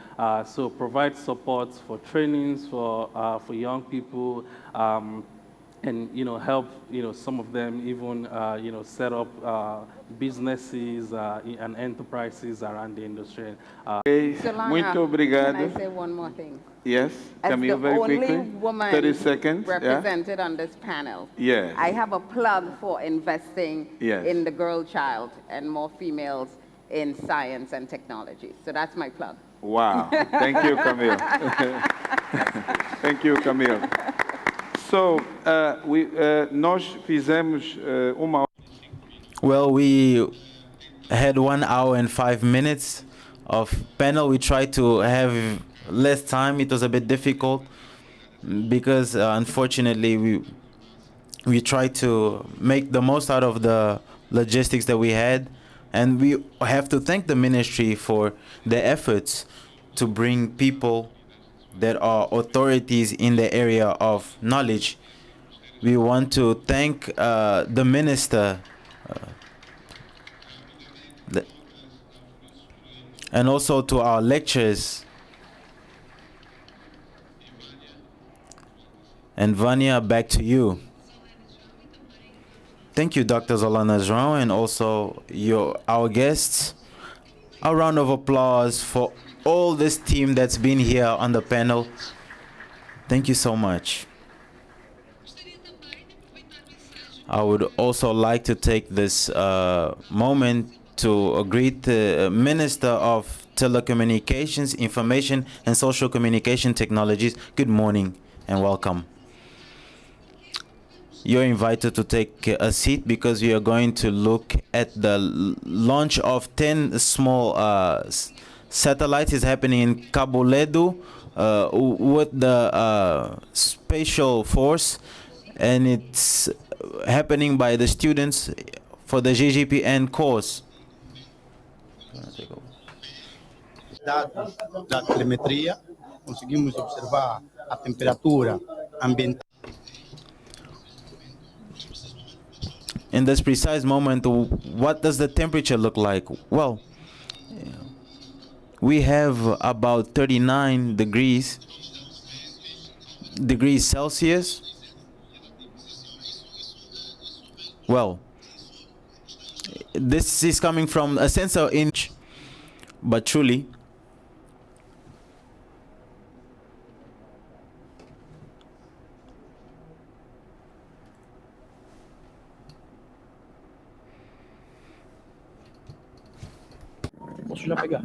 So provide support for trainings for young people. And help some of them even set up businesses and enterprises around the industry. Solana, Muito obrigado. can I say one more thing? Yes, As Camille, the very only quickly. woman 30 seconds. represented on this panel, Yeah. I have a plug for investing Yes. in the girl child and more females in science and technology. So that's my plug. Wow. Thank you, Camille. Thank you, Camille. So, nós fizemos uma. Well, we had 1 hour and 5 minutes of panel. We tried to have less time. It was a bit difficult because unfortunately we tried to make the most out of the logistics that we had, and we have to thank the ministry for the efforts to bring people that are authorities in the area of knowledge. We want to thank the minister and also to our lecturers. And Vanya, back to you. Thank you, Dr. Zolana João, and also our guests. A round of applause for all this team that's been here on the panel. Thank you so much. I would also like to take this moment to greet the Minister of Telecommunications, Information and Social Communication Technologies. Good morning and welcome. You're invited to take a seat because we are going to look at the launch of 10 small satellites. Is happening in Cabo Ledo with the Spatial Force, and it's happening by the students for the GGPN course. Dados da telemetria, conseguimos observar a temperatura ambiental. in this precise moment, what does the temperature look like? Well, we have about 39 degrees Celsius. Well, this is coming from a sensor inch, but truly, Posso já pegar.